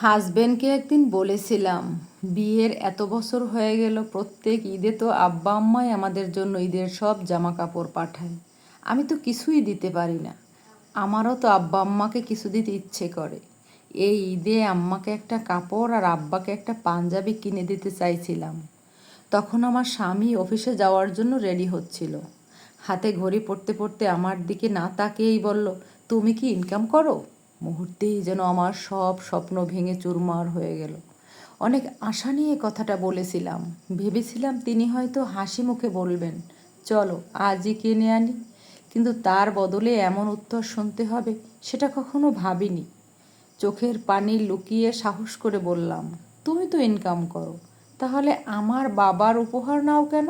হাজবেন্ডকে একদিন বলেছিলাম, বিয়ের এত বছর হয়ে গেল, প্রত্যেক ঈদে তো আব্বা আম্মাই আমাদের জন্য ঈদের সব জামা কাপড় পাঠায়। আমি তো কিছুই দিতে পারি না। আমারও তো আব্বা আম্মাকে কিছু দিতে ইচ্ছে করে। এই ঈদে আম্মাকে একটা কাপড় আর আব্বাকে একটা পাঞ্জাবি কিনে দিতে চাইছিলাম। তখন আমার স্বামী অফিসে যাওয়ার জন্য রেডি হচ্ছিল। হাতে ঘড়ি পড়তে পড়তে আমার দিকে না তাকিয়েই বলল, তুমি কি ইনকাম করো? মুহূর্তেই যেন আমার সব স্বপ্ন ভেঙে চুরমার হয়ে গেল। অনেক আশা নিয়ে কথাটা বলেছিলাম। ভেবেছিলাম তিনি হয়তো হাসি মুখে বলবেন, চলো আজই কিনে আনি। কিন্তু তার বদলে এমন উত্তর শুনতে হবে সেটা কখনো ভাবিনি। চোখের পানি লুকিয়ে সাহস করে বললাম, তুমি তো ইনকাম করো, তাহলে আমার বাবার উপহার নাও কেন?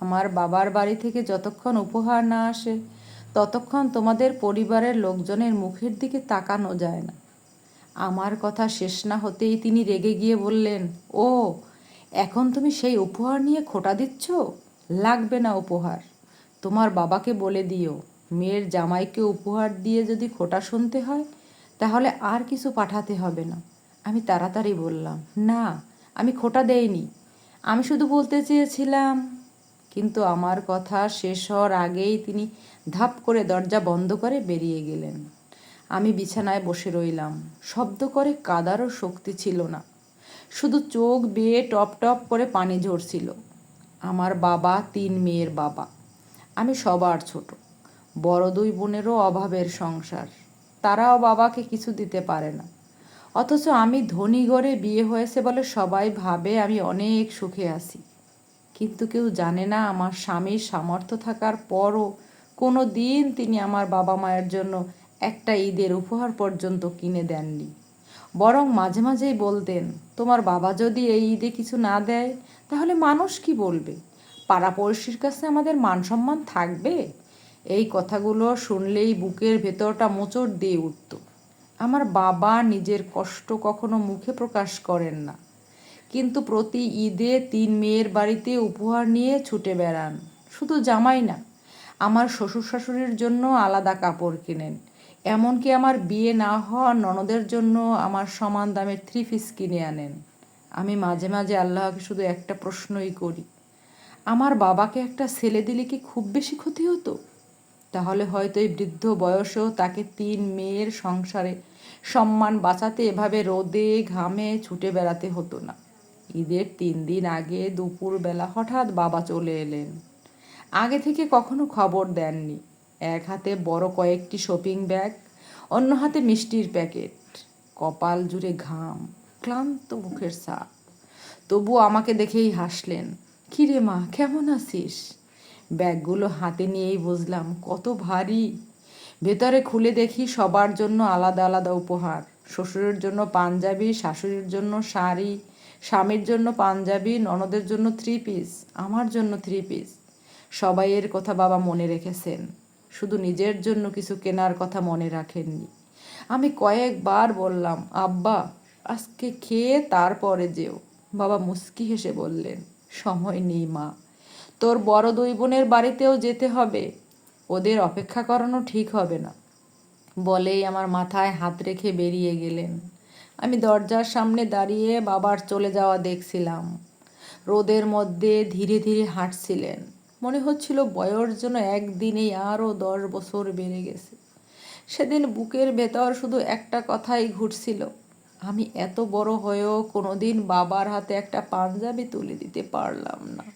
আমার বাবার বাড়ি থেকে যতক্ষণ উপহার না আসে ততক্ষণ তোমাদের পরিবারের লোকজনের মুখের দিকে তাকানো যায় না। আমার কথা শেষ না হতেই তিনি রেগে গিয়ে বললেন, ও এখন তুমি সেই উপহার নিয়ে খোঁটা দিচ্ছ? লাগবে না উপহার। তোমার বাবাকে বলে দিও, মেয়ের জামাইকে উপহার দিয়ে যদি খোঁটা শুনতে হয় তাহলে আর কিছু পাঠাতে হবে না। আমি তাড়াতাড়ি বললাম, না, আমি খোঁটা দেইনি, আমি শুধু বলতে চেয়েছিলাম। কিন্তু আমার কথা শেষ হওয়ার আগেই তিনি ধাপ করে দরজা বন্ধ করে বেরিয়ে গেলেন। আমি বিছানায় বসে রইলাম। শব্দ করে কাঁদারও শক্তি ছিল না, শুধু চোখ বেয়ে টপ টপ করে পানি ঝরছিল। আমার বাবা 3 মেয়ের বাবা। আমি সবার ছোট। বড় 2 বোনেরও অভাবের সংসার, তারাও বাবাকে কিছু দিতে পারে না। অথচ আমি ধনী ঘরে বিয়ে হয়েছে বলে সবাই ভাবে আমি অনেক সুখে আছি। কিন্তু কেউ জানে না আমার স্বামীর সামর্থ্য থাকার পরও কোনো দিন তিনি আমার বাবা মায়ের জন্য একটা ঈদের উপহার পর্যন্ত কিনে দেননি। বরং মাঝে মাঝেই বলতেন, তোমার বাবা যদি এই ঈদে কিছু না দেয় তাহলে মানুষ কি বলবে? পাড়াপড়শির কাছে আমাদের মান সম্মান থাকবে? এই কথাগুলো শুনলেই বুকের ভেতরটা মোচড় দিয়ে উঠত। আমার বাবা নিজের কষ্ট কখনো মুখে প্রকাশ করেন না, কিন্তু প্রতি ঈদে 3 মেয়ের বাড়িতে উপহার নিয়ে ছুটে বেড়ান। শুধু জামাই না, আমার শ্বশুর শাশুড়ির জন্য আলাদা কাপড় কেনেন। এমনকি আমার বিয়ে না হওয়া ননদের জন্য আমার সমান দামের 3 পিস কিনে আনেন। আমি মাঝে মাঝে আল্লাহকে শুধু একটা প্রশ্নই করি, আমার বাবাকে একটা ছেলে দিলে কি খুব বেশি ক্ষতি হতো? তাহলে হয়তো এই বৃদ্ধ বয়সেও তাকে 3 মেয়ের সংসারে সম্মান বাঁচাতে এভাবে রোদে ঘামে ছুটে বেড়াতে হতো না। ঈদের 3 দিন আগে দুপুরবেলা হঠাৎ বাবা চলে এলেন। আগে থেকে কখনো খবর দেননি। এক হাতে বড় কয়েকটি শপিং ব্যাগ, অন্য হাতে মিষ্টির প্যাকেট। কপাল জুড়ে ঘাম, ক্লান্ত মুখের ছাপ। তবু আমাকে দেখেই হাসলেন। কিরে মা, কেমন আছিস? ব্যাগগুলো হাতে নিয়েই বুঝলাম কত ভারী। ভেতরে খুলে দেখি সবার জন্য আলাদা আলাদা উপহার। শ্বশুরের জন্য পাঞ্জাবি, শাশুড়ির জন্য শাড়ি, স্বামীর জন্য পাঞ্জাবি, ননদের জন্য 3 পিস, আমার জন্য 3 পিস। সবাইয়ের কথা বাবা মনে রেখেছেন, শুধু নিজের জন্য কিছু কেনার কথা মনে রাখেননি। আমি কয়েকবার বললাম, আব্বা আজকে খেয়ে তারপরে যেও। বাবা মুচকি হেসে বললেন, সময় নেই মা, তোর বড় 2 বোনের বাড়িতেও যেতে হবে, ওদের অপেক্ষা করানো ঠিক হবে না। বলেই আমার মাথায় হাত রেখে বেরিয়ে গেলেন। আমি দরজার সামনে দাঁড়িয়ে বাবার চলে যাওয়া দেখছিলাম। রোদের মধ্যে ধীরে ধীরে হাঁটছিলেন। মনে হচ্ছিল বয়স যেন একদিনেই আরও 10 বছর বেড়ে গেছে। সেদিন বুকের ভেতর শুধু একটা কথাই ঘুরছিল, আমি এত বড় হয়েও কোনোদিন বাবার হাতে একটা পাঞ্জাবি তুলে দিতে পারলাম না।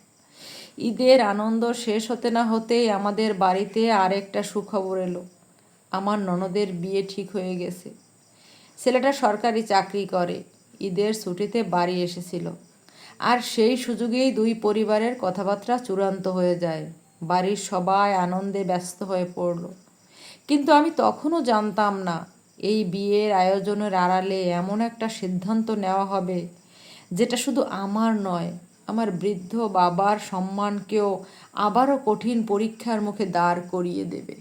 ঈদের আনন্দ শেষ হতে না হতেই আমাদের বাড়িতে আরেকটা সুখবর এলো। আমার ননদের বিয়ে ঠিক হয়ে গেছে। ছেলেটা সরকারি চাকরি করে। ঈদের ছুটিতে বাড়ি এসেছিল। আর সেই সুযোগেই 2 পরিবারের কথাবার্তা চূড়ান্ত হয়ে যায়। বাড়ির সবাই আনন্দে ব্যস্ত হয়ে পড়ল। কিন্তু আমি তখনও জানতাম না এই বিয়ের আয়োজনের আড়ালে এমন একটা সিদ্ধান্ত নেওয়া হবে যেটা শুধু আমার নয়, আমার বৃদ্ধ বাবার সম্মানকেও আবারও কঠিন পরীক্ষার মুখে দাঁড় করিয়ে দেবে।